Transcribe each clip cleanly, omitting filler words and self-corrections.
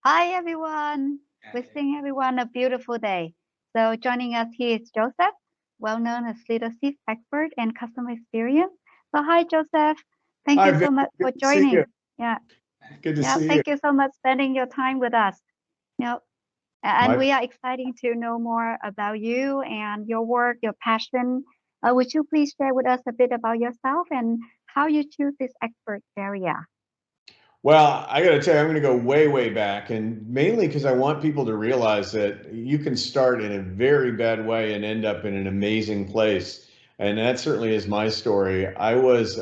Hi, everyone. Wishing everyone a beautiful day. So, joining us here is Joseph, well known as leadership expert and customer experience. So, hi, Joseph. Thank Hi, you Vic. so much Good for to see you. joining. Yeah, Good to yeah. see you. Thank you so much spending your time with us. You know, and My we are excited to know more about you and your work, your passion. Would you please share with us a bit about yourself and how you choose this expert area? Well, I got to tell you, I'm going to go way, way back, and mainly because I want people to realize that you can start in a very bad way and end up in an amazing place. And that certainly is my story. I was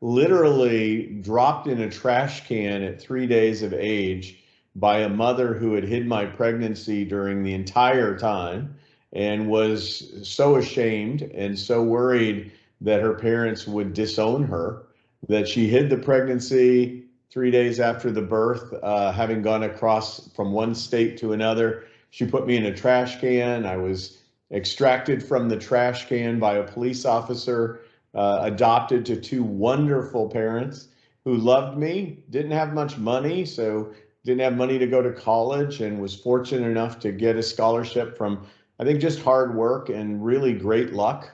literally dropped in a trash can at 3 days of age by a mother who had hid my pregnancy during the entire time and was so ashamed and so worried that her parents would disown her that she hid the pregnancy 3 days after the birth, having gone across from one state to another. She put me in a trash can. I was extracted from the trash can by a police officer, adopted to two wonderful parents who loved me, didn't have much money, so didn't have money to go to college, and was fortunate enough to get a scholarship from, I think, just hard work and really great luck.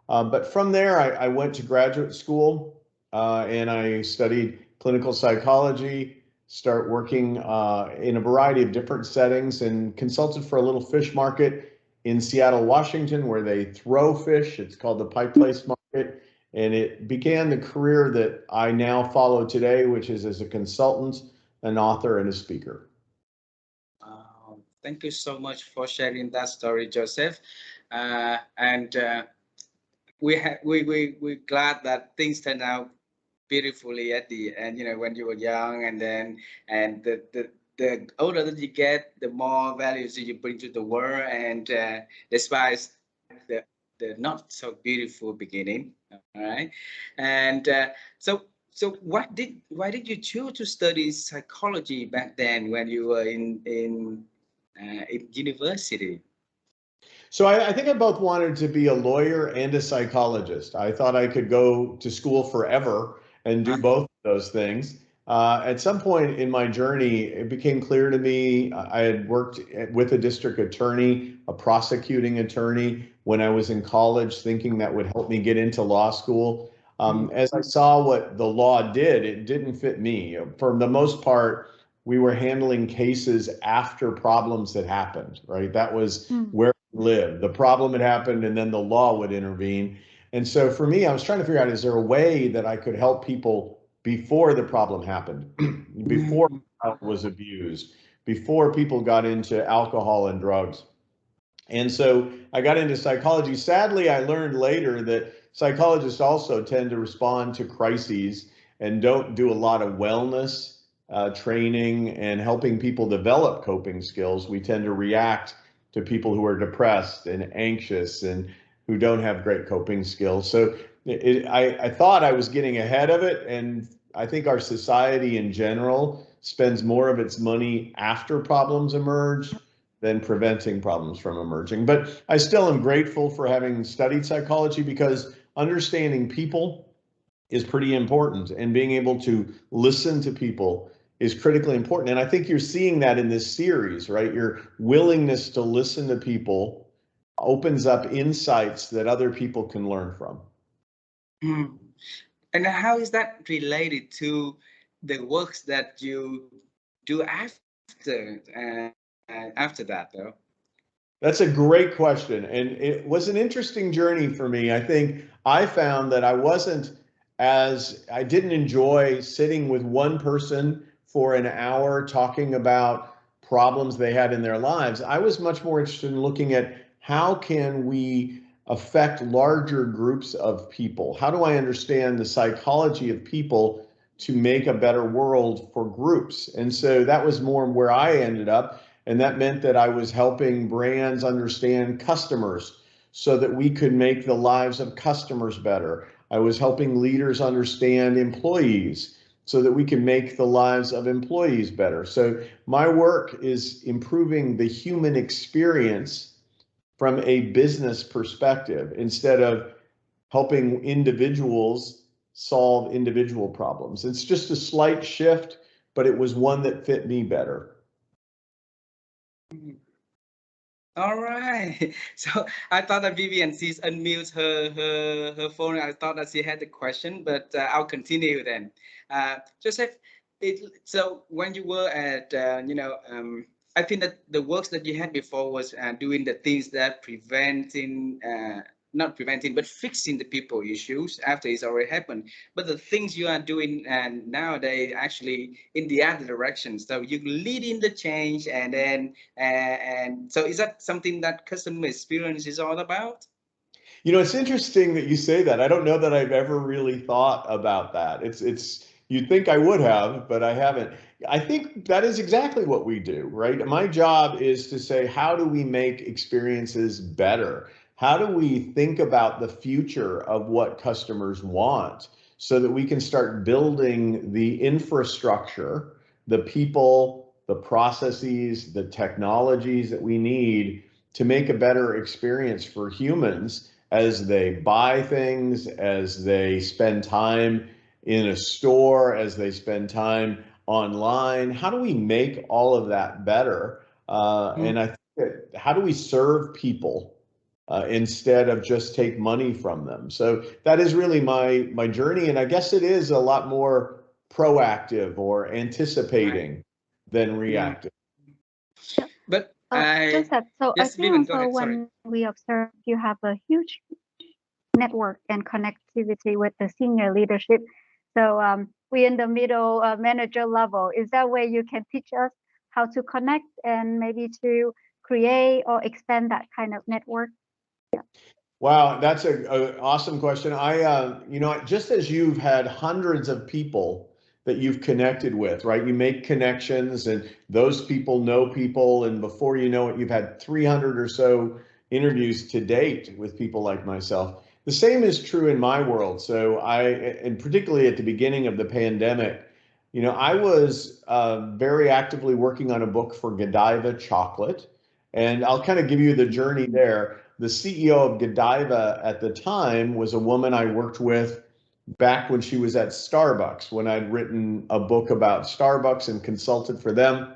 But from there, I went to graduate school and I studied clinical psychology, start working in a variety of different settings, and consulted for a little fish market in Seattle, Washington, where they throw fish. It's called the Pike Place Market. And it began the career that I now follow today, which is as a consultant, an author, and a speaker. Thank you so much for sharing that story, Joseph. And we're glad that things turned out beautifully at the end. You know, when you were young, and then and the older that you get, the more values that you bring to the world, and despite the the not so beautiful beginning. All right, and so why did you choose to study psychology back then when you were in university? So I think I both wanted to be a lawyer and a psychologist. I thought I could go to school forever and do both of those things. At some point in my journey, it became clear to me I had worked with a district attorney, a prosecuting attorney, when I was in college, thinking that would help me get into law school. As I saw what the law did, it didn't fit me. For the most part, we were handling cases after problems had happened, right? That was Mm, where live. The problem had happened, and then the law would intervene. And so for me, I was trying to figure out, is there a way that I could help people before the problem happened, before Mhm. child was abused, before people got into alcohol and drugs? And so I got into psychology. Sadly, I learned later that psychologists also tend to respond to crises and don't do a lot of wellness training and helping people develop coping skills. We tend to react to people who are depressed and anxious and who don't have great coping skills. So I thought I was getting ahead of it. And I think our society in general spends more of its money after problems emerge than preventing problems from emerging. But I still am grateful for having studied psychology because understanding people is pretty important, and being able to listen to people is critically important. And I think you're seeing that in this series, right? Your willingness to listen to people opens up insights that other people can learn from. Mm. And how is that related to the works that you do after that, though? That's a great question. And it was an interesting journey for me. I think I found that I didn't enjoy sitting with one person for an hour talking about problems they had in their lives. I was much more interested in looking at how can we affect larger groups of people? How do I understand the psychology of people to make a better world for groups? And so that was more where I ended up. And that meant that I was helping brands understand customers so that we could make the lives of customers better. I was helping leaders understand employees so that we can make the lives of employees better. So my work is improving the human experience from a business perspective instead of helping individuals solve individual problems. It's just a slight shift, but it was one that fit me better. Mhm. All right. So I thought that Vivian sees unmute her phone. I thought that she had the question, but I'll continue then. Joseph, so when you were at I think that the works that you had before was doing the things that preventing not preventing but fixing the people issues after it's already happened. But the things you are doing and nowadays actually in the other direction. So you lead in the change and then and so is that something that customer experience is all about? You know, it's interesting that you say that. I don't know that I've ever really thought about that. It's you'd think I would have, but I haven't. I think that is exactly what we do, right? My job is to say, how do we make experiences better? How do we think about the future of what customers want so that we can start building the infrastructure, the people, the processes, the technologies that we need to make a better experience for humans as they buy things, as they spend time in a store, as they spend time online. How do we make all of that better? And I think that how do we serve people instead of just take money from them? So that is really my journey, and I guess it is a lot more proactive or Right. anticipating than Mm. reactive. Jo- But I Joseph, so I yes, think Vivian, go also ahead. Sorry. when we observe you have a huge network and connectivity with the senior leadership. So we're in the middle manager level. Is that where you can teach us how to connect and maybe to create or expand that kind of network? Wow, that's a awesome question. You know, just as you've had hundreds of people that you've connected with, right? You make connections and those people know people, and before you know it, you've had 300 or so interviews to date with people like myself. The same is true in my world. So and particularly at the beginning of the pandemic, you know, I was very actively working on a book for Godiva chocolate, and I'll kind of give you the journey there. The CEO of Godiva at the time was a woman I worked with back when she was at Starbucks, when I'd written a book about Starbucks and consulted for them.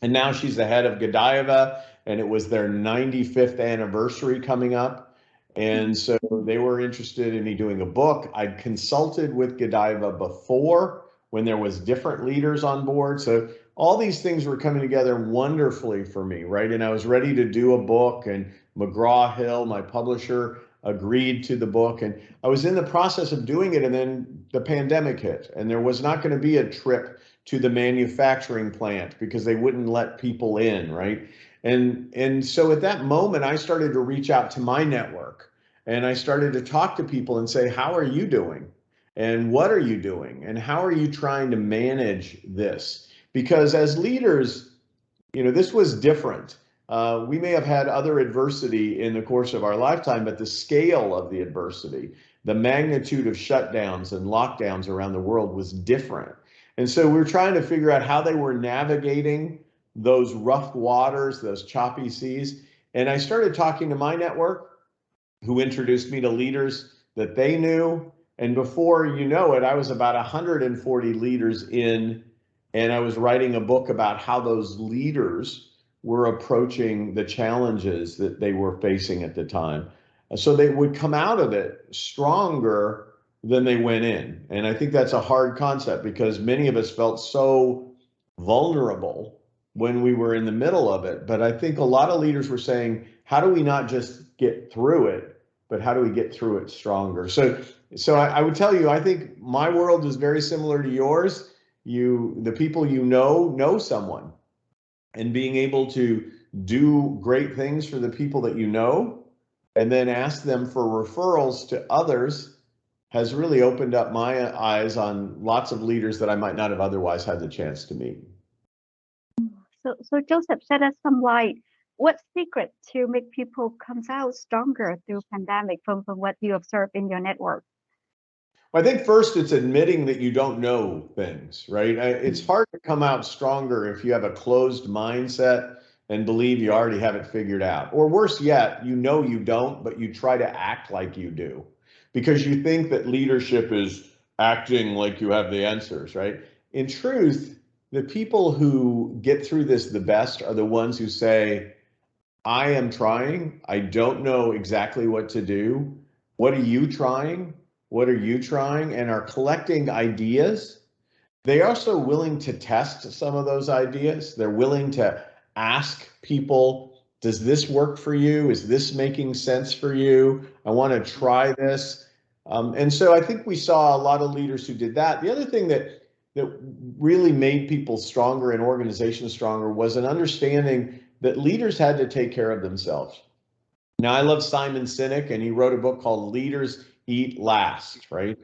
And now she's the head of Godiva, and it was their 95th anniversary coming up. And so they were interested in me doing a book. I'd consulted with Godiva before when there was different leaders on board. So all these things were coming together wonderfully for me, right? And I was ready to do a book, and McGraw-Hill, my publisher, agreed to the book. And I was in the process of doing it, and then the pandemic hit, and there was not going to be a trip to the manufacturing plant because they wouldn't let people in, right? And so at that moment, I started to reach out to my network, and I started to talk to people and say, how are you doing? And what are you doing? And how are you trying to manage this? Because as leaders, you know, this was different. We may have had other adversity in the course of our lifetime, but the scale of the adversity, the magnitude of shutdowns and lockdowns around the world was different. And so we were trying to figure out how they were navigating those rough waters, those choppy seas. And I started talking to my network, who introduced me to leaders that they knew. And before you know it, I was about 140 leaders in, and I was writing a book about how those leaders were approaching the challenges that they were facing at the time. So they would come out of it stronger than they went in. And I think that's a hard concept because many of us felt so vulnerable when we were in the middle of it. But I think a lot of leaders were saying, how do we not just get through it, but how do we get through it stronger? So I would tell you, I think my world is very similar to yours. The people you know someone, and being able to do great things for the people that you know, and then ask them for referrals to others has really opened up my eyes on lots of leaders that I might not have otherwise had the chance to meet. So Joseph, shed us some light. What secret to make people come out stronger through pandemic from what you observe in your network? I think first it's admitting that you don't know things, right? It's hard to come out stronger if you have a closed mindset and believe you already have it figured out. Or worse yet, you know you don't, but you try to act like you do because you think that leadership is acting like you have the answers, right? In truth, the people who get through this the best are the ones who say, I am trying. I don't know exactly what to do. What are you trying? What are you trying? And are collecting ideas. They are also willing to test some of those ideas. They're willing to ask people, does this work for you? Is this making sense for you? I want to try this. And so I think we saw a lot of leaders who did that. The other thing that really made people stronger and organizations stronger was an understanding that leaders had to take care of themselves. Now, I love Simon Sinek, and he wrote a book called Leaders Eat Last, right?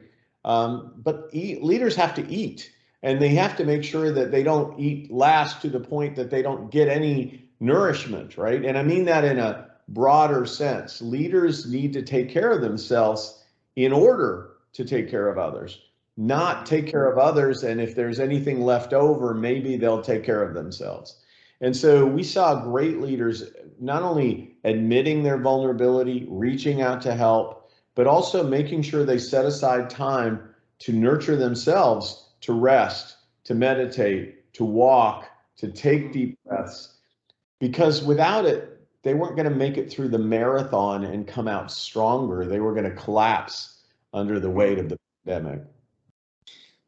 But leaders have to eat, and they have to make sure that they don't eat last to the point that they don't get any nourishment, right? And I mean that in a broader sense. Leaders need to take care of themselves in order to take care of others, not take care of others, and if there's anything left over, maybe they'll take care of themselves. And so we saw great leaders not only admitting their vulnerability, reaching out to help, but also making sure they set aside time to nurture themselves, to rest, to meditate, to walk, to take deep breaths. Because without it, they weren't going to make it through the marathon and come out stronger. They were going to collapse under the weight of the pandemic.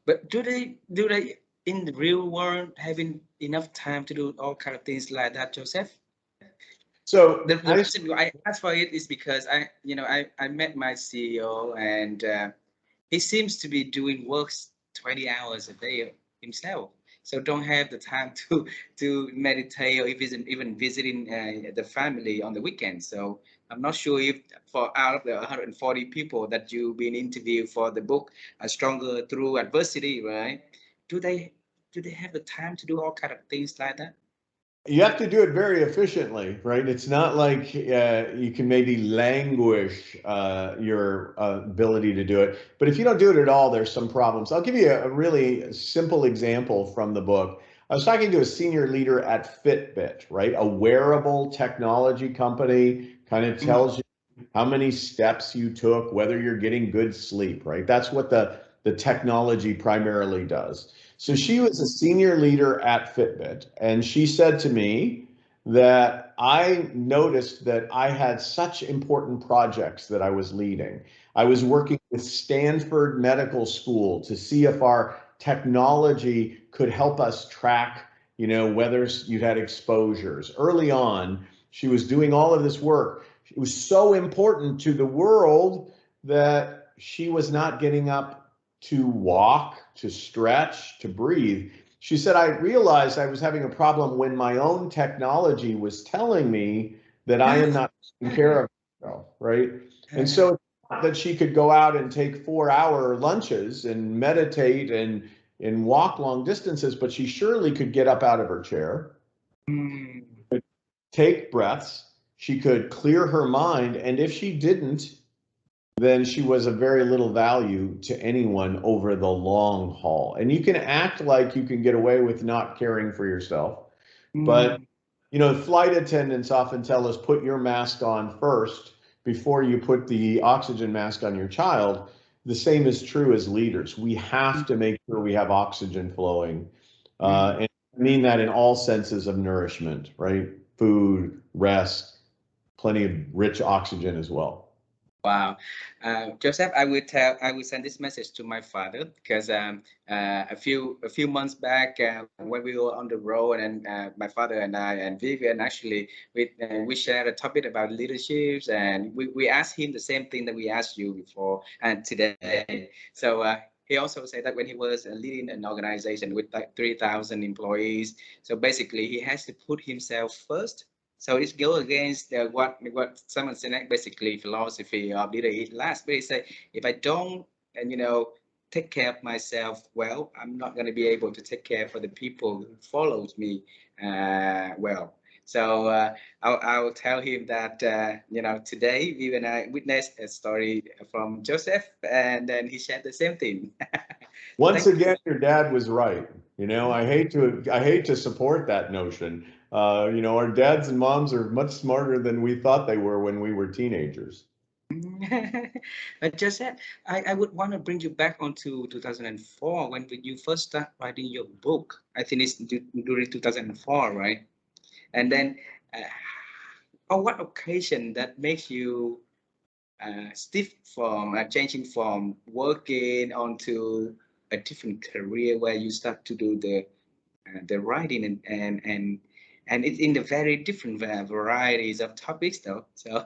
But do they in the real world having enough time to do all kind of things like that, Joseph? So the reason I asked for it is because I met my CEO, and he seems to be doing works 20 hours a day himself. So don't have the time to meditate, or even visiting the family on the weekend. So I'm not sure if for out of the 140 people that you've been interviewed for the book Stronger Through Adversity, right? Do they have the time to do all kind of things like that? You have to do it very efficiently, right? It's not like you can maybe languish your ability to do it. But if you don't do it at all, there's some problems. I'll give you a really simple example from the book. I was talking to a senior leader at Fitbit, right? A wearable technology company, kind of tells you how many steps you took, whether you're getting good sleep, right? That's what the technology primarily does. So she was a senior leader at Fitbit, and she said to me that I noticed that I had such important projects that I was leading. I was working with Stanford Medical School to see if our technology could help us track, whether you had exposures. Early on, she was doing all of this work. It was so important to the world that she was not getting up to walk, to stretch, to breathe. She said, I realized I was having a problem when my own technology was telling me that I am not taking care of myself, right? And so that she could go out and take 4-hour lunches and meditate and walk long distances, but she surely could get up out of her chair, take breaths, she could clear her mind, and if she didn't, then she was of very little value to anyone over the long haul. And you can act like you can get away with not caring for yourself, but flight attendants often tell us put your mask on first before you put the oxygen mask on your child. The same is true as leaders. We have to make sure we have oxygen flowing. And I mean that in all senses of nourishment, right? Food, rest, plenty of rich oxygen as well. Wow, Joseph, I will send this message to my father, because a few months back, when we were on the road, and my father and I and Vivian actually we shared a topic about leaderships, and we asked him the same thing that we asked you before and today. So he also said that when he was leading an organization with like 3,000 employees, so basically he has to put himself first. So it goes against what Simon Sinek basically philosophy of leader eat last. But he said, if I don't and take care of myself well, I'm not going to be able to take care for the people who follows me well. So I'll tell him that today we and I witnessed a story from Joseph, and then he shared the same thing. Once again, your dad was right. I hate to support that notion. Our dads and moms are much smarter than we thought they were when we were teenagers. But just that, I would want to bring you back onto 2004 when you first start writing your book. I think it's during 2004, right? And then, on what occasion that makes you stiff from changing from working onto a different career where you start to do the writing and it's in the very different varieties of topics though. So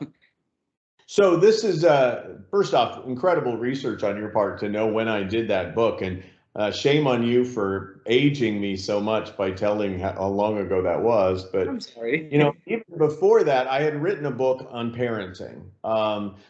So this is first off, incredible research on your part to know when I did that book, and shame on you for aging me so much by telling how long ago that was. I'm But sorry. you know, even before that, I had written a book on parenting.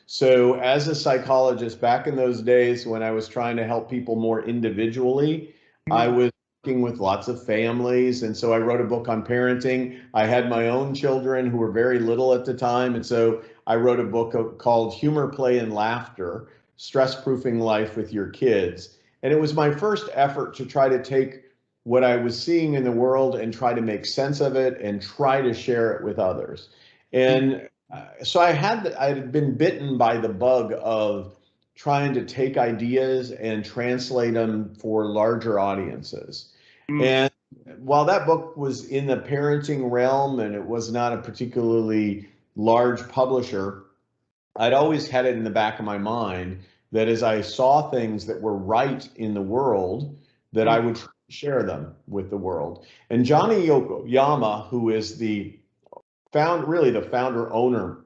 So as a psychologist back in those days when I was trying to help people more individually, I Mm, was working with lots of families, and so I wrote a book on parenting. I had my own children who were very little at the time, and so I wrote a book called Humor, Play, and Laughter, Stress Proofing Life with Your Kids. And it was my first effort to try to take what I was seeing in the world and try to make sense of it and try to share it with others. mm, And so I had been bitten by the bug of trying to take ideas and translate them for larger audiences. mm, And while that book was in the parenting realm and it was not a particularly large publisher, I'd always had it in the back of my mind that as I saw things that were right in the world, that I mm, would share them with the world. And Johnny Yokoyama, who is really the founder owner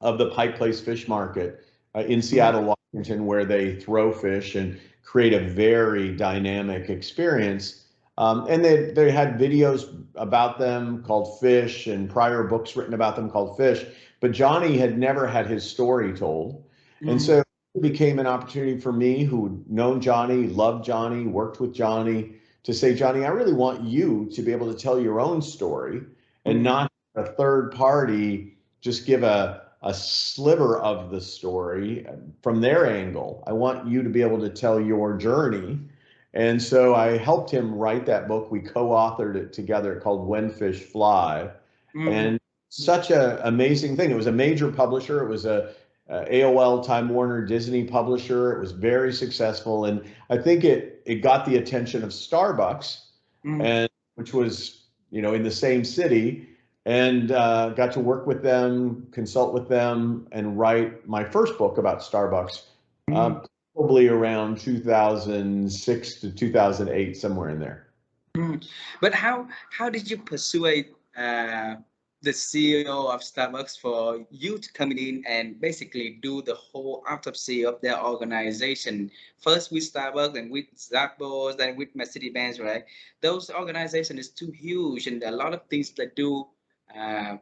of the Pike Place Fish Market in mm, Seattle, Washington, where they throw fish and create a very dynamic experience. And they had videos about them called Fish and prior books written about them called Fish. But Johnny had never had his story told. And mm, so it became an opportunity for me, who'd known Johnny, loved Johnny, worked with Johnny, to say, Johnny, I really want you to be able to tell your own story and mm, not a third party just give a sliver of the story from their angle. I want you to be able to tell your journey. And so I helped him write that book. We co-authored it together called When Fish Fly. mm, And such an amazing thing. It was a major publisher. It was a AOL, Time Warner, Disney publisher. It was very successful. And I think it got the attention of Starbucks, mm, and which was, in the same city, and got to work with them, consult with them, and write my first book about Starbucks, mm, probably around 2006 to 2008, somewhere in there. mm. But how did you persuade the CEO of Starbucks for you to come in and basically do the whole autopsy of their organization? First with Starbucks, then with Zappos, then with Mercedes-Benz, right? Those organizations is too huge, and a lot of things they do. Uh,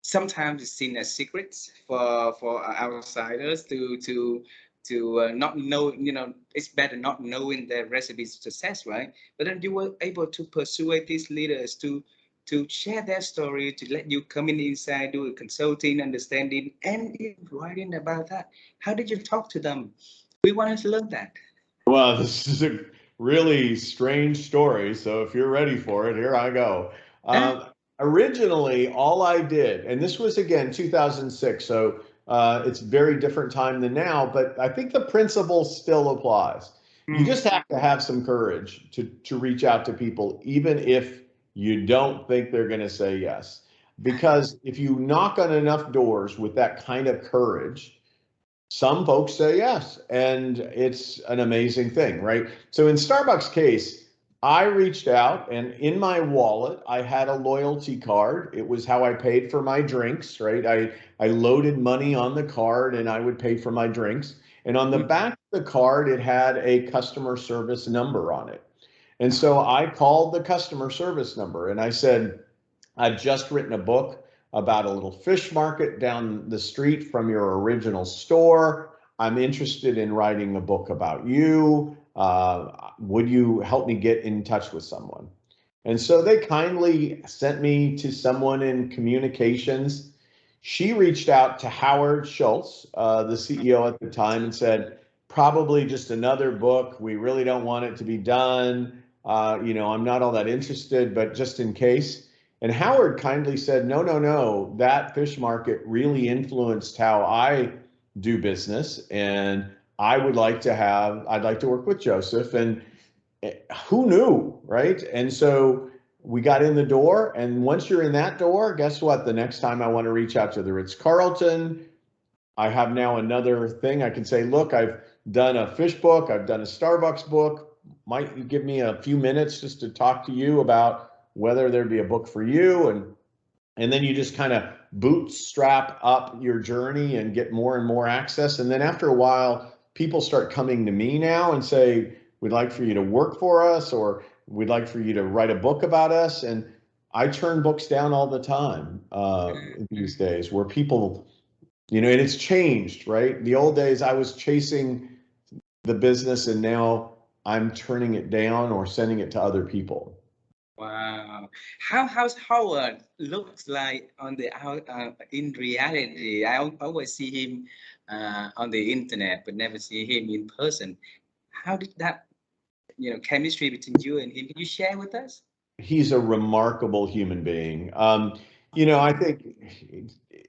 Sometimes it's seen as secrets for outsiders to not know. It's better not knowing the recipe's success, right? But then you were able to persuade these leaders to share their story, to let you come in inside, do a consulting, understanding, and even writing about that. How did you talk to them? We wanted to learn that. Well, this is a really strange story. So if you're ready for it, here I go. Ah, Originally, all I did, and this was again 2006, so it's a very different time than now, but I think the principle still applies. You mm, just have to have some courage to reach out to people, even if you don't think they're going to say yes. Because if you knock on enough doors with that kind of courage, some folks say yes, and it's an amazing thing, right? So in Starbucks case, I reached out, and in my wallet I had a loyalty card. It was how I paid for my drinks, right? I loaded money on the card and I would pay for my drinks. And on the mm, back of the card it had a customer service number on it. And so I called the customer service number and I said, I've just written a book about a little fish market down the street from your original store. I'm interested in writing a book about you. Would you help me get in touch with someone? And so they kindly sent me to someone in communications. She reached out to Howard Schultz, the CEO at the time, and said, probably just another book. We really don't want it to be done. I'm not all that interested, but just in case. And Howard kindly said, no, no, no, that fish market really influenced how I do business. And I'd like to work with Joseph. And who knew, right? And so we got in the door. And once you're in that door, guess what? The next time I want to reach out to the Ritz-Carlton, I have now another thing I can say, look, I've done a fish book, I've done a Starbucks book. Might you give me a few minutes just to talk to you about whether there'd be a book for you? And then you just kind of bootstrap up your journey and get more and more access. And then after a while, people start coming to me now and say, we'd like for you to work for us, or we'd like for you to write a book about us. And I turn books down all the time these days, where people, and it's changed, right? The old days I was chasing the business, and now I'm turning it down or sending it to other people. Wow. How's Howard looks like on the out in reality? I always see him on the internet, but never see him in person. How did that, chemistry between you and him? Can you share with us? He's a remarkable human being. I think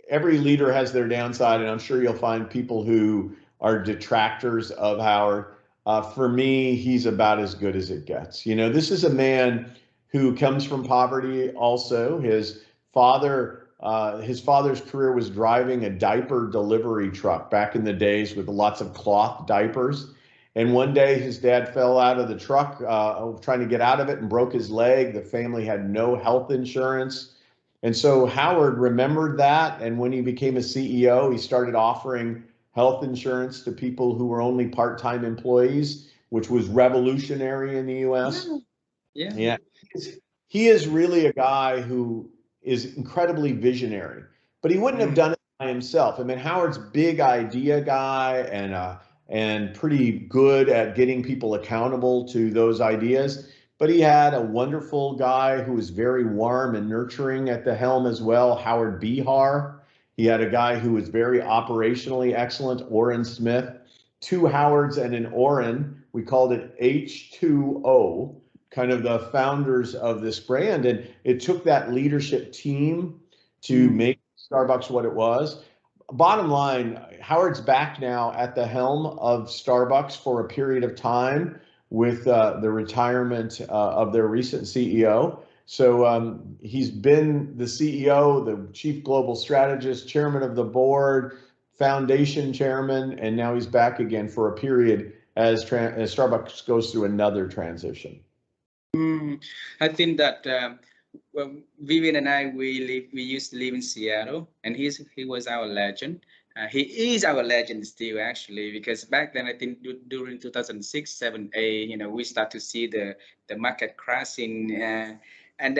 every leader has their downside, and I'm sure you'll find people who are detractors of Howard. For me, he's about as good as it gets. This is a man who comes from poverty also. His father's career was driving a diaper delivery truck back in the days with lots of cloth diapers. And one day his dad fell out of the truck trying to get out of it and broke his leg. The family had no health insurance. And so Howard remembered that. And when he became a CEO, he started offering health insurance to people who were only part-time employees, which was revolutionary in the US. Yeah. He is really a guy who is incredibly visionary, but he wouldn't have done it by himself. I mean, Howard's big idea guy and pretty good at getting people accountable to those ideas. But he had a wonderful guy who was very warm and nurturing at the helm as well, Howard Behar. He had a guy who was very operationally excellent, Orrin Smith. Two Howards and an Orrin. We called it H2O, kind of the founders of this brand. And it took that leadership team to make Starbucks what it was. Bottom line, Howard's back now at the helm of Starbucks for a period of time with the retirement of their recent CEO. So he's been the CEO, the chief global strategist, chairman of the board, foundation chairman, and now he's back again for a period as Starbucks goes through another transition. I think that well, Vivian and I we used to live in Seattle, and he was our legend. He is our legend still, actually, because back then I think during 2006, 7, 8, we start to see the market crashing, and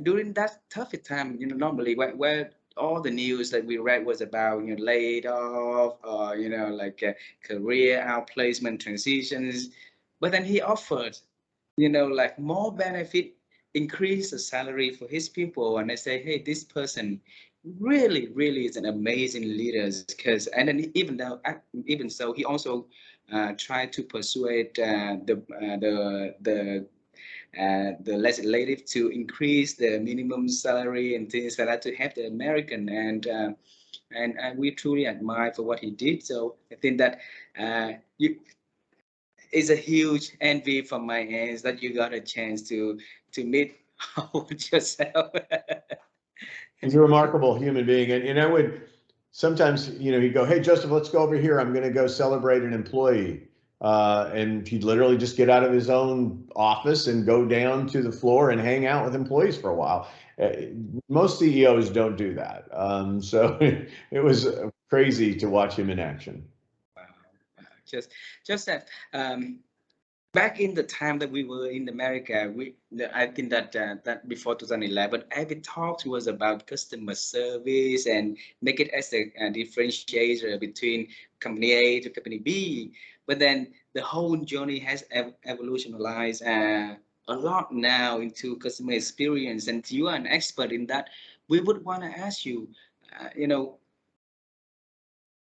during that tough time, normally where all the news that we read was about laid off or like career outplacement transitions, but then he offered like more benefit, increase the salary for his people. And I say, hey, this person really, really is an amazing leader. Because, and then even so, he also tried to persuade the legislative to increase the minimum salary and things like that to have the American, and we truly admire for what he did. So I think that it's a huge envy from my ends that you got a chance to meet Howard yourself. He's a remarkable human being. And I would sometimes, he'd go, hey, Joseph, let's go over here. I'm going to go celebrate an employee. And he'd literally just get out of his own office and go down to the floor and hang out with employees for a while. Most CEOs don't do that. So it was crazy to watch him in action. Wow. Just that back in the time that we were in America, I think that that before 2011, every talk was about customer service and make it as a differentiator between company A to company B. But then the whole journey has evolutionized a lot now into customer experience, and you are an expert in that. We would want to ask you,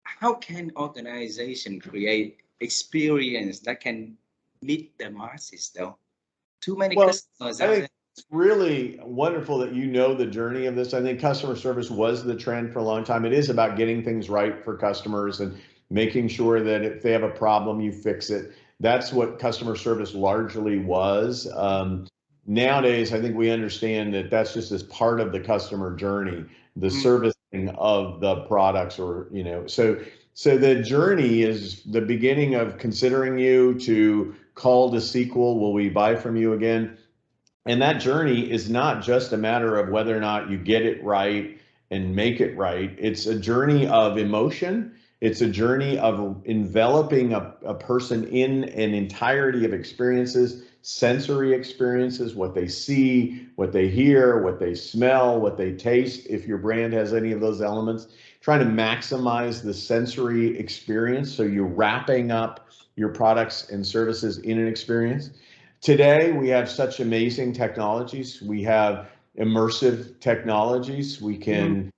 how can organization create experience that can meet the masses though? Too many customers out there. it's really wonderful that you know the journey of this. I think customer service was the trend for a long time. It is about getting things right for customers and making sure that if they have a problem, you fix it. That's what customer service largely was. Nowadays, I think we understand that that's just as part of the customer journey, the servicing of the products, or so the journey is the beginning of considering you to call to sequel, will we buy from you again? And that journey is not just a matter of whether or not you get it right and make it right. It's a journey of emotion. It's a journey of enveloping a person in an entirety of experiences, sensory experiences, what they see, what they hear, what they smell, what they taste, if your brand has any of those elements. Trying to maximize the sensory experience. So you're wrapping up your products and services in an experience. Today, we have such amazing technologies. We have immersive technologies. We can,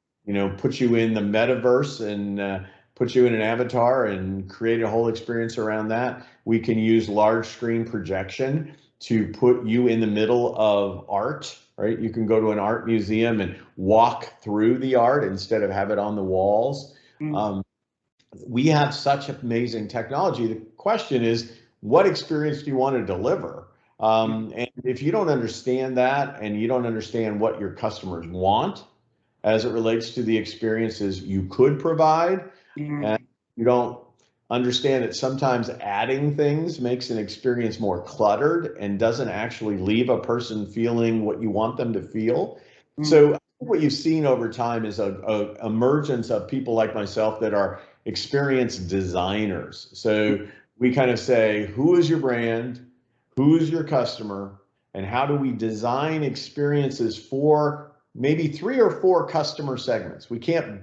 put you in the metaverse and put you in an avatar and create a whole experience around that. We can use large screen projection to put you in the middle of art, right? You can go to an art museum and walk through the art instead of have it on the walls. We have such amazing technology. The question is, what experience do you want to deliver? And if you don't understand that, and you don't understand what your customers want as it relates to the experiences you could provide, and you don't understand that sometimes adding things makes an experience more cluttered and doesn't actually leave a person feeling what you want them to feel. So I think what you've seen over time is a emergence of people like myself that are experience designers. So we kind of say, who is your brand? Who's your customer? And how do we design experiences for maybe 3 or 4 customer segments? We can't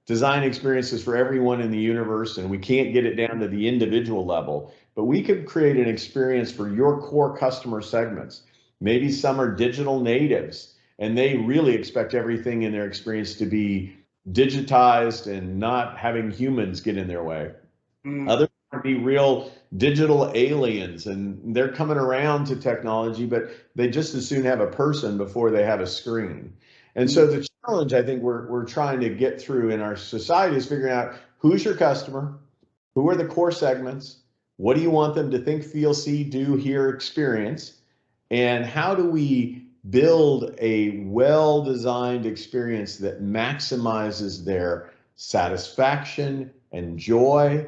design experiences for everyone in the universe, and we can't get it down to the individual level, but we could create an experience for your core customer segments. Maybe some are digital natives, and they really expect everything in their experience to be digitized and not having humans get in their way. Others might be real digital aliens, and they're coming around to technology, but they just as soon have a person before they have a screen. And so the challenge I think we're trying to get through in our society is figuring out who's your customer, who are the core segments, what do you want them to think, feel, see, do, hear, experience, and how do we build a well-designed experience that maximizes their satisfaction and joy,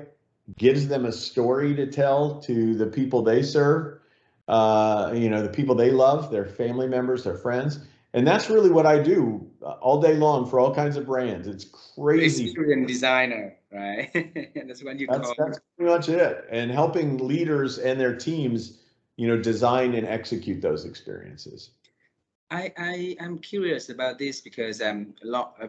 gives them a story to tell to the people they serve, the people they love, their family members, their friends. And that's really what I do all day long for all kinds of brands. It's crazy. Experience designer, right? That's what you call. That's pretty much it. And helping leaders and their teams, design and execute those experiences. I am curious about this because a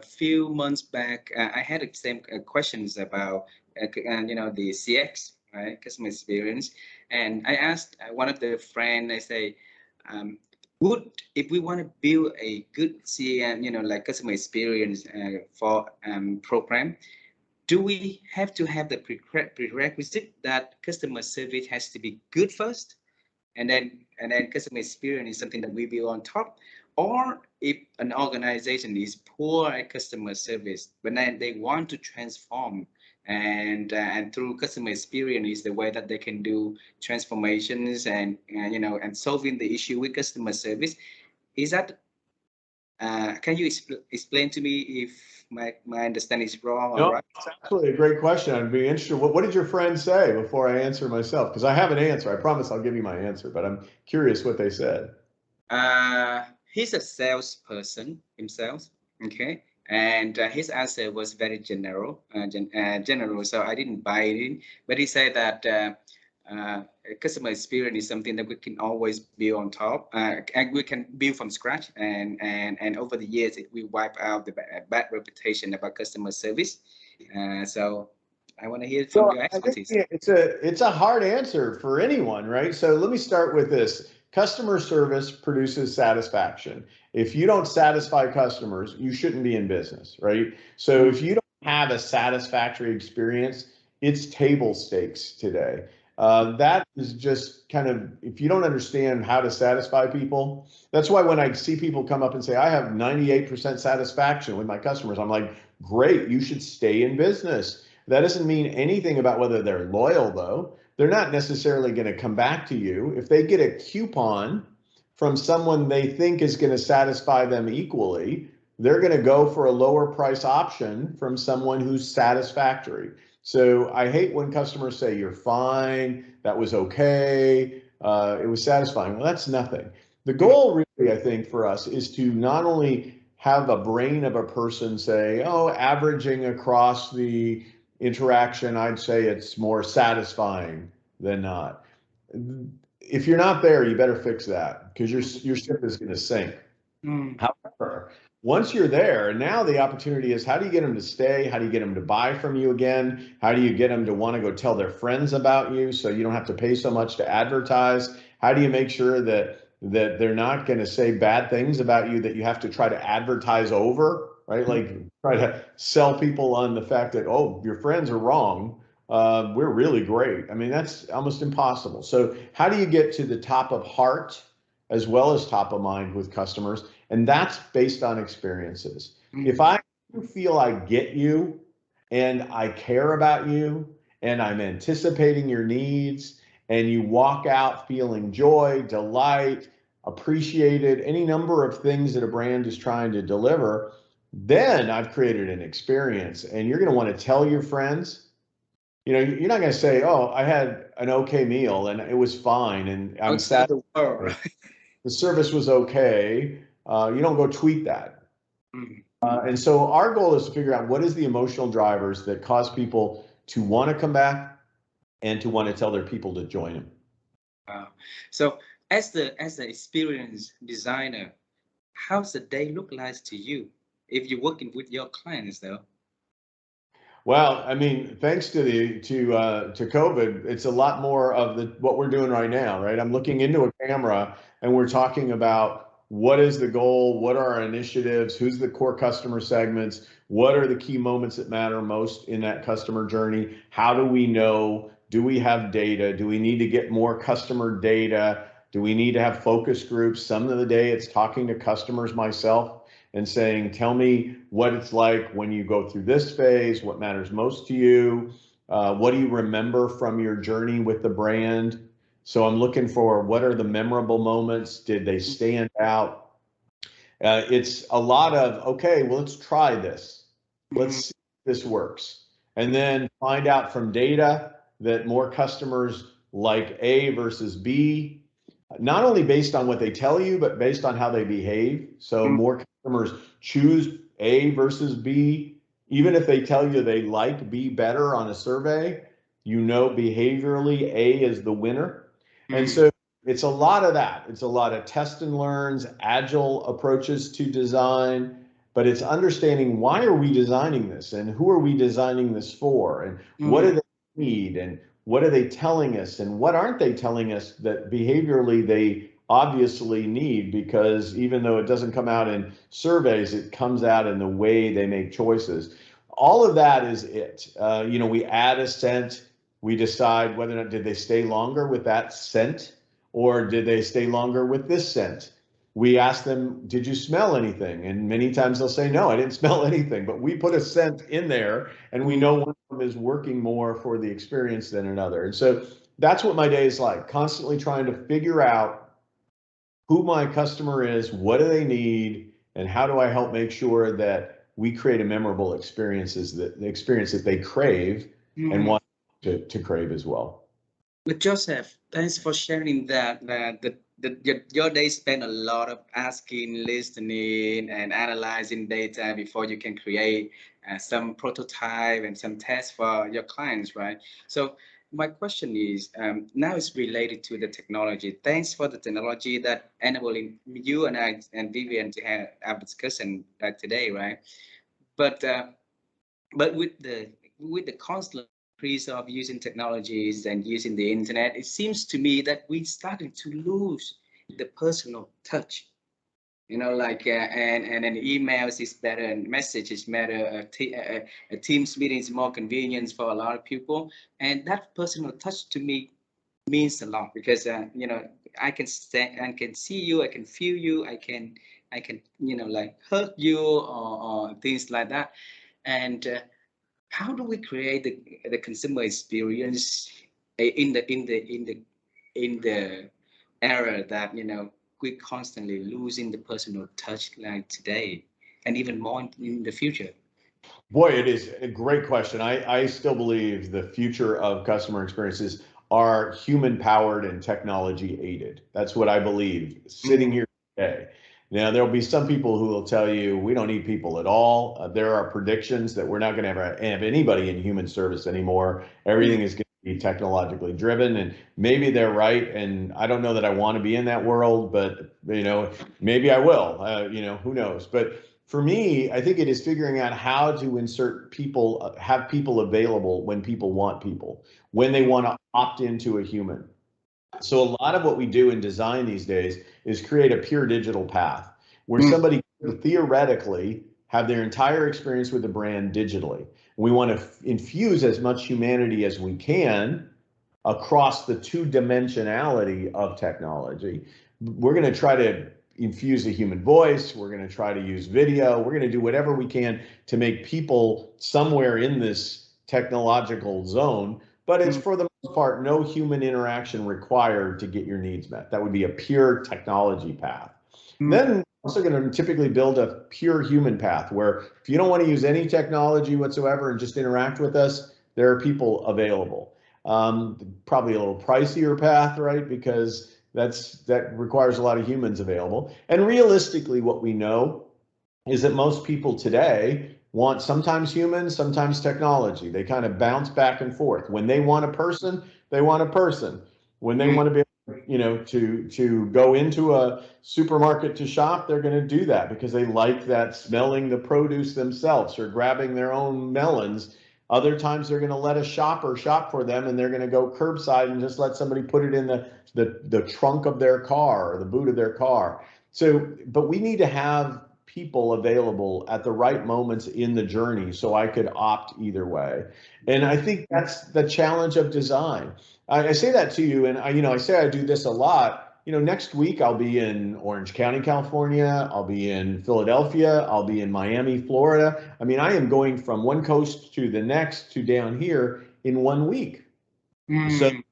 few months back I had the same questions about the CX, right, customer experience, and I asked one of the friends. I say, if we want to build a good CM, like customer experience for program, do we have to have the prerequisite that customer service has to be good first? And then customer experience is something that we build on top, or if an organization is poor at customer service, but then they want to transform, and through customer experience is the way that they can do transformations and solving the issue with customer service. Is that can you explain to me if my understanding is wrong or right? It's absolutely a great question. I'd be interested. What did your friend say before I answer myself? Because I have an answer. I promise I'll give you my answer, but I'm curious what they said. He's a salesperson himself, okay, and his answer was very general, so I didn't buy it in. But he said that customer experience is something that we can always build on top, and we can build from scratch, and over the years we wipe out the bad reputation about customer service. So I want to hear from your expertise. It's a hard answer for anyone, right? So let me start with this. Customer service produces satisfaction. If you don't satisfy customers, you shouldn't be in business, right? So if you don't have a satisfactory experience, it's table stakes today. That is just kind of, if you don't understand how to satisfy people, that's why when I see people come up and say, I have 98% satisfaction with my customers, I'm like, great, you should stay in business. That doesn't mean anything about whether they're loyal, though. They're not necessarily going to come back to you. If they get a coupon from someone they think is going to satisfy them equally, they're going to go for a lower price option from someone who's satisfactory. So I hate when customers say, you're fine, that was okay, it was satisfying. Well, that's nothing. The goal really, I think, for us is to not only have a brain of a person say, oh, averaging across the interaction, I'd say it's more satisfying than not. If you're not there, you better fix that because your ship is going to sink. However, once you're there, now the opportunity is, how do you get them to stay? How do you get them to buy from you again? How do you get them to want to go tell their friends about you so you don't have to pay so much to advertise? How do you make sure that they're not going to say bad things about you that you have to try to advertise over, right? Like try to sell people on the fact that, oh, your friends are wrong. We're really great. I mean, that's almost impossible. So how do you get to the top of heart as well as top of mind with customers? And that's based on experiences. If I feel I get you and I care about you and I'm anticipating your needs and you walk out feeling joy, delight, appreciated, any number of things that a brand is trying to deliver, then I've created an experience and you're going to want to tell your friends. You know, you're not going to say, oh, I had an okay meal and it was fine and I'm sad. The service was okay. You don't go tweet that. And so our goal is to figure out what is the emotional drivers that cause people to want to come back and to want to tell their people to join them. Wow. So as the experience designer, how's the day look like to you if you're working with your clients though? Well, I mean, thanks to COVID, it's a lot more of what we're doing right now, right? I'm looking into a camera and we're talking about what is the goal, what are our initiatives, who's the core customer segments, what are the key moments that matter most in that customer journey? How do we know? Do we have data? Do we need to get more customer data? Do we need to have focus groups? Some of the day it's talking to customers myself and saying, tell me what it's like when you go through this phase, what matters most to you, what do you remember from your journey with the brand? So I'm looking for, what are the memorable moments? Did they stand out? It's a lot of, okay, well, let's try this. Let's see if this works. And then find out from data that more customers like A versus B, not only based on what they tell you, but based on how they behave. So more customers choose A versus B. Even if they tell you they like B better on a survey, you know behaviorally A is the winner. And so it's a lot of that. It's a lot of test and learns, agile approaches to design, but it's understanding, why are we designing this and who are we designing this for and what do they need and what are they telling us and what aren't they telling us that behaviorally they obviously need, because even though it doesn't come out in surveys, it comes out in the way they make choices. All of that is it. You know, we add a scent, we decide whether or not did they stay longer with that scent or did they stay longer with this scent. We ask them, did you smell anything? And many times they'll say, no, I didn't smell anything, but we put a scent in there and we know one of them is working more for the experience than another. And so that's what my day is like, constantly trying to figure out who my customer is, what do they need, and how do I help make sure that we create a memorable experience that they crave and want to crave as well. But Joseph, thanks for sharing that. Your day spent a lot of asking, listening, and analyzing data before you can create some prototype and some tests for your clients, right? So my question is, now it's related to the technology. Thanks for the technology that enabling you and I and Vivian to have a discussion today, right? But with the constant increase of using technologies and using the internet, it seems to me that we're starting to lose the personal touch. You know, like and emails is better, and message is better. A Teams meeting is more convenient for a lot of people, and that personal touch to me means a lot because you know, I can stand and can see you, I can feel you, I can you know, like hug you or things like that. And how do we create the consumer experience in the era that, you know, we're constantly losing the personal touch like today, and even more in the future? Boy, it is a great question. I still believe the future of customer experiences are human powered and technology aided. That's what I believe sitting Mm, here today. Now, there'll be some people who will tell you we don't need people at all. There are predictions that we're not going to have anybody in human service anymore. mm, Everything is going to be technologically driven, and maybe they're right. And I don't know that I want to be in that world, but you know, maybe I will. You know, who knows? But for me, I think it is figuring out how to insert people, have people available when people want people, when they want to opt into a human. So a lot of what we do in design these days is create a pure digital path where mm, somebody could theoretically have their entire experience with the brand digitally. We want to infuse as much humanity as we can across the two dimensionality of technology. We're going to try to infuse a human voice. We're going to try to use video. We're going to do whatever we can to make people somewhere in this technological zone, but it's mm, for the most part no human interaction required to get your needs met. That would be a pure technology path. mm, Then also going to typically build a pure human path where if you don't want to use any technology whatsoever and just interact with us, there are people available. Probably a little pricier path, right? Because that requires a lot of humans available. And realistically, what we know is that most people today want sometimes humans, sometimes technology. They kind of bounce back and forth. When they want a person, they want a person. When they mm, want to be, you know, to go into a supermarket to shop, they're going to do that because they like that smelling the produce themselves or grabbing their own melons. Other times they're going to let a shopper shop for them and they're going to go curbside and just let somebody put it in the trunk of their car or the boot of their car. So, but we need to have people available at the right moments in the journey so I could opt either way. And I think that's the challenge of design. I say that to you, and I say I do this a lot. Next week I'll be in Orange County, California. I'll be in Philadelphia. I'll be in Miami, Florida. I mean, I am going from one coast to the next to down here in 1 week. So mm,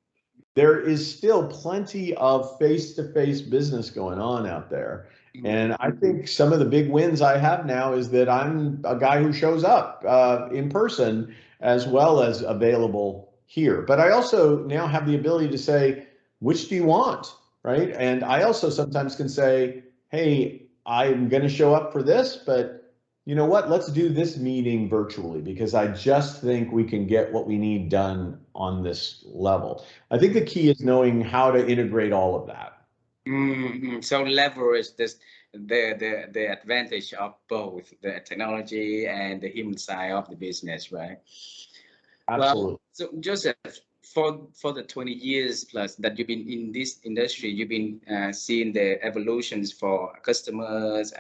there is still plenty of face-to-face business going on out there. mm, And I think some of the big wins I have now is that I'm a guy who shows up in person as well as available here. But I also now have the ability to say, which do you want? Right. And I also sometimes can say, hey, I'm going to show up for this, but you know what? Let's do this meeting virtually because I just think we can get what we need done on this level. I think the key is knowing how to integrate all of that. So leverage this the advantage of both the technology and the human side of the business, right? Well, Absolutely. so Joseph, for the 20 years plus that you've been in this industry, you've been seeing the evolutions for customers,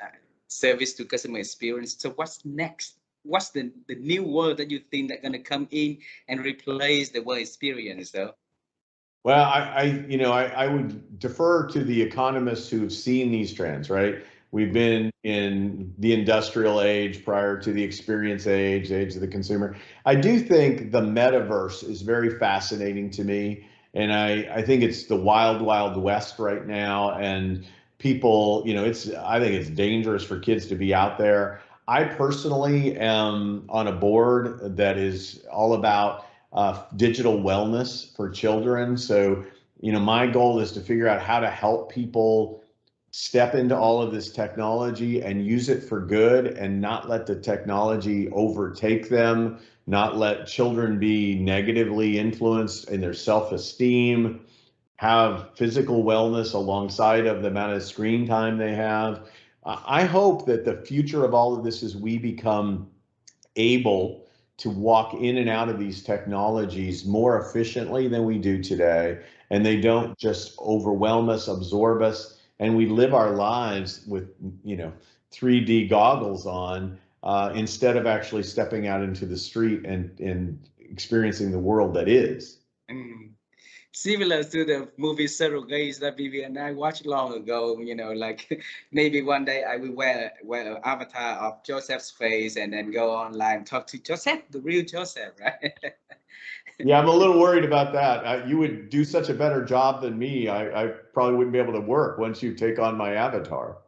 service to customer experience. So what's next? What's the new word that you think that gonna come in and replace the word experience, though? Well, I would defer to the economists who've seen these trends, right? We've been in the industrial age prior to the experience age, the age of the consumer. I do think the metaverse is very fascinating to me. And I think it's the wild, wild west right now. And people, I think it's dangerous for kids to be out there. I personally am on a board that is all about digital wellness for children. So, my goal is to figure out how to help people step into all of this technology and use it for good and not let the technology overtake them, not let children be negatively influenced in their self-esteem, have physical wellness alongside of the amount of screen time they have. I hope that the future of all of this is we become able to walk in and out of these technologies more efficiently than we do today. And they don't just overwhelm us, absorb us, and we live our lives with, 3D goggles on instead of actually stepping out into the street and experiencing the world that is. Mm. similar to the movie Surrogates that Vivi and I watched long ago. Like maybe one day I will wear an avatar of Joseph's face and then go online talk to Joseph, the real Joseph, right? Yeah, I'm a little worried about that. You would do such a better job than me. I probably wouldn't be able to work once you take on my avatar.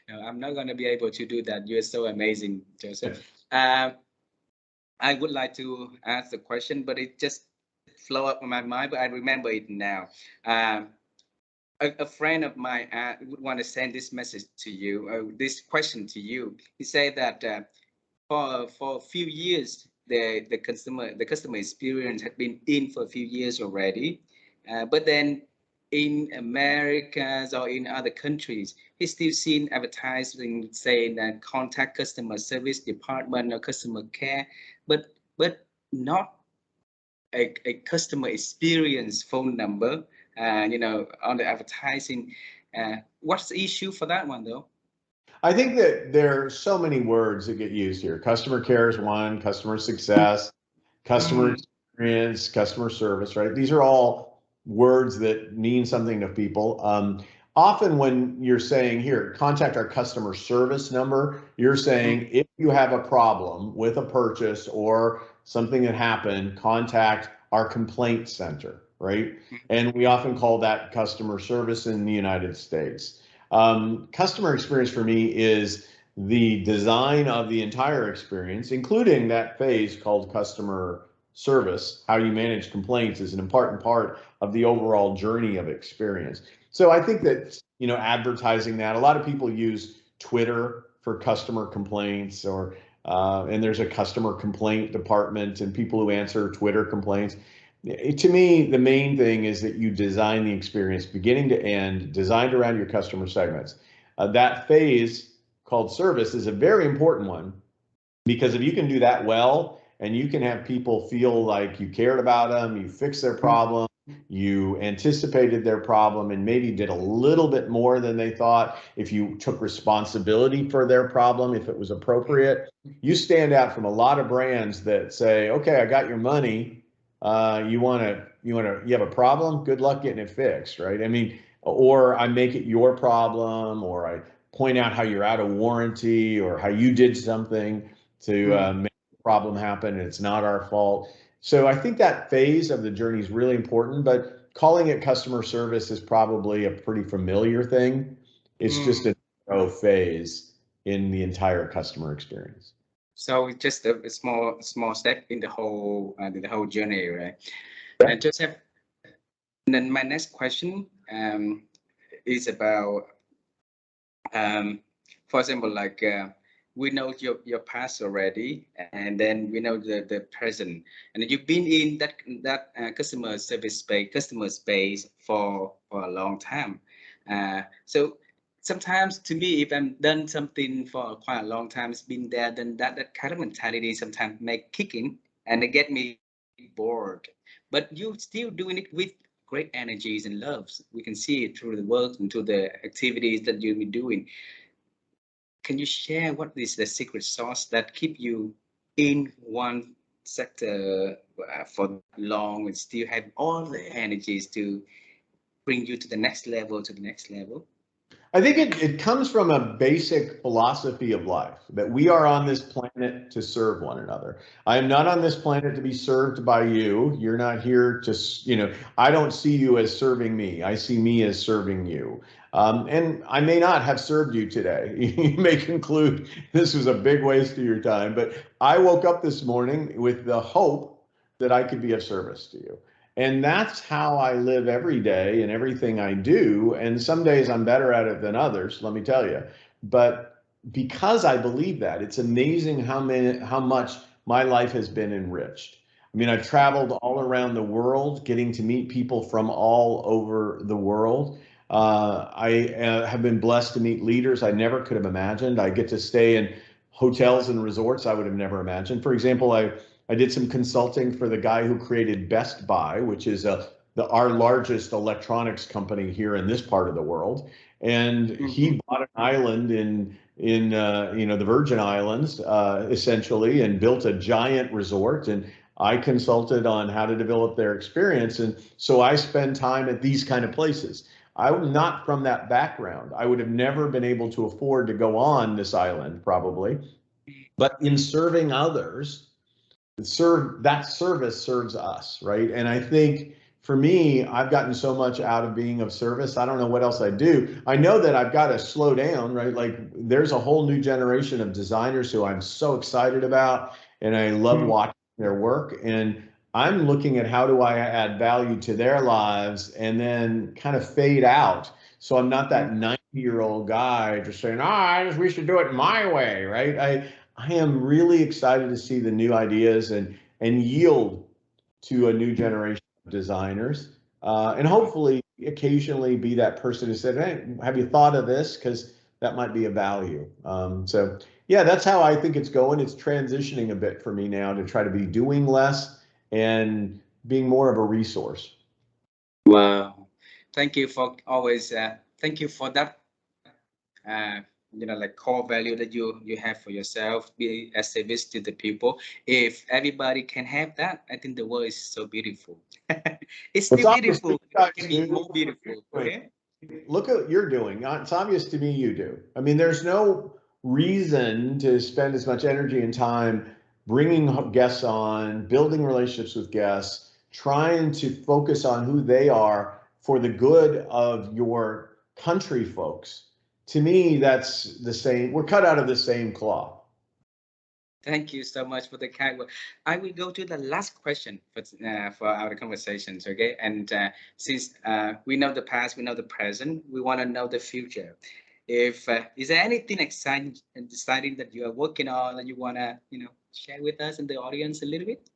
No, I'm not going to be able to do that. You're so amazing, Joseph. Um, I would like to ask the question, but it just flow up in my mind. But I remember it now. Um, a friend of mine would want to send this message to you, this question to you. He said that for a few years, the customer experience had been in for a few years already, but then in Americas or in other countries, he's still seen advertising saying that contact customer service department or customer care, but not a customer experience phone number, on the advertising. What's the issue for that one though? I think that there are so many words that get used here. Customer care is one, customer success, customer experience, customer service, right? These are all words that mean something to people. Often when you're saying here, contact our customer service number, you're saying if you have a problem with a purchase or something that happened, contact our complaint center, right? And we often call that customer service in the United States. Customer experience for me is the design of the entire experience, including that phase called customer service. How you manage complaints is an important part of the overall journey of experience. So I think that, advertising that, a lot of people use Twitter for customer complaints, or and there's a customer complaint department and people who answer Twitter complaints. To me, the main thing is that you design the experience beginning to end, designed around your customer segments. That phase called service is a very important one, because if you can do that well and you can have people feel like you cared about them, you fixed their problem, you anticipated their problem and maybe did a little bit more than they thought, if you took responsibility for their problem, if it was appropriate, you stand out from a lot of brands that say, okay, I got your money. You have a problem, good luck getting it fixed, right? I mean, or I make it your problem, or I point out how you're out of warranty, or how you did something to make the problem happen and it's not our fault. So I think that phase of the journey is really important, but calling it customer service is probably a pretty familiar thing. It's just a phase in the entire customer experience. So it's just a small step in the whole journey, right? Yeah. And Joseph, then my next question is about, for example, like we know your past already, and then we know the present, and you've been in that customer space for a long time. So sometimes to me, if I'm done something for quite a long time, it's been there, then that kind of mentality sometimes make kicking and it get me bored. But you still doing it with great energies and loves. We can see it through the work and through the activities that you've been doing. Can you share what is the secret sauce that keep you in one sector for long and still have all the energies to bring you to the next level, to the next level? I think it comes from a basic philosophy of life, that we are on this planet to serve one another. I am not on this planet to be served by you. You're not here to, I don't see you as serving me. I see me as serving you. And I may not have served you today. You may conclude this was a big waste of your time, but I woke up this morning with the hope that I could be of service to you. And that's how I live every day and everything I do. And some days I'm better at it than others, let me tell you. But because I believe that, it's amazing how much my life has been enriched. I mean, I've traveled all around the world, getting to meet people from all over the world. I have been blessed to meet leaders I never could have imagined. I get to stay in hotels and resorts I would have never imagined. For example, I did some consulting for the guy who created Best Buy, which is our largest electronics company here in this part of the world. And he bought an island in the Virgin Islands, essentially, and built a giant resort. And I consulted on how to develop their experience. And so I spend time at these kind of places. I'm not from that background. I would have never been able to afford to go on this island probably, but in serving others, that service serves us, right? And I think for me, I've gotten so much out of being of service. I don't know what else I do. I know that I've got to slow down, right? Like there's a whole new generation of designers who I'm so excited about, and I love watching their work. And I'm looking at how do I add value to their lives and then kind of fade out. So I'm not that 90-year-old guy just saying, we should do it my way, right? I am really excited to see the new ideas and yield to a new generation of designers, and hopefully occasionally be that person who said, "Hey, have you thought of this? Because that might be a value." So yeah, that's how I think it's going. It's transitioning a bit for me now to try to be doing less and being more of a resource. Wow, thank you for always. Thank you for that. Like core value that you have for yourself, be a service to the people. If everybody can have that, I think the world is so beautiful. It's still beautiful. It can be more beautiful. Okay. Look at what you're doing. It's obvious to me you do. I mean, there's no reason to spend as much energy and time bringing guests on, building relationships with guests, trying to focus on who they are for the good of your country folks. To me, that's the same. We're cut out of the same cloth. Thank you so much for the kind word. I will go to the last question for our conversations, okay? And since we know the past, we know the present, we want to know the future. If is there anything exciting and exciting that you are working on that you want to, share with us and the audience a little bit?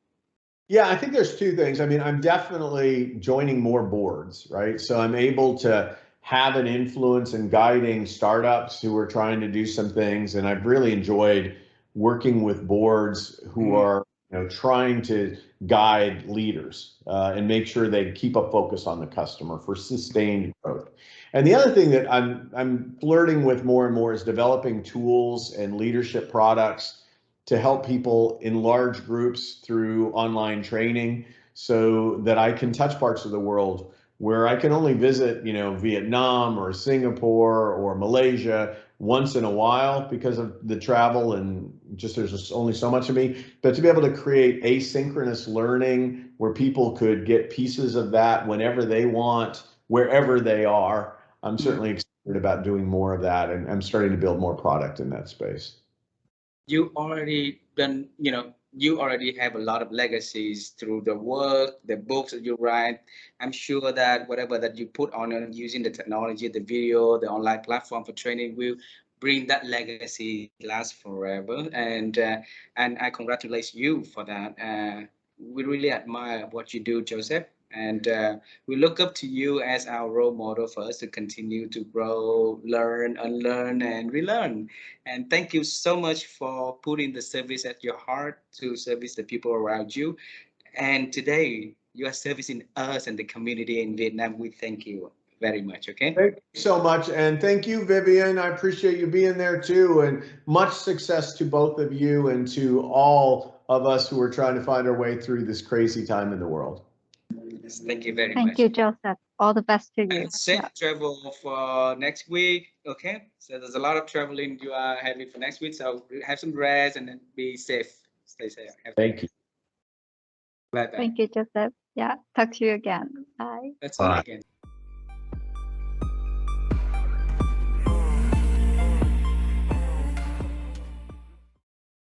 Yeah, I think there's two things. I mean, I'm definitely joining more boards, right? So I'm able to have an influence in guiding startups who are trying to do some things. And I've really enjoyed working with boards who are, trying to guide leaders and make sure they keep a focus on the customer for sustained growth. And the other thing that I'm flirting with more and more is developing tools and leadership products to help people in large groups through online training so that I can touch parts of the world where I can only visit, Vietnam or Singapore or Malaysia once in a while because of the travel and just there's just only so much of me. But to be able to create asynchronous learning where people could get pieces of that whenever they want, wherever they are, I'm certainly excited about doing more of that. And I'm starting to build more product in that space. You already done, you already have a lot of legacies through the work, the books that you write. I'm sure that whatever that you put on using the technology, the video, the online platform for training will bring that legacy last forever. And I congratulate you for that. We really admire what you do, Joseph. And we look up to you as our role model for us to continue to grow, learn, unlearn, and relearn. And thank you so much for putting the service at your heart to service the people around you. And today you are servicing us and the community in Vietnam. We thank you very much. Okay. Thank you so much. And thank you, Vivian. I appreciate you being there too. And much success to both of you and to all of us who are trying to find our way through this crazy time in the world. Yes, thank you very much. Thank you, Joseph. All the best to you. Safe travel for next week. Okay. So there's a lot of traveling you are having for next week. So have some rest and then be safe. Stay safe. Thank you. Bye bye. Thank you, Joseph. Yeah. Talk to you again. Bye. That's all again.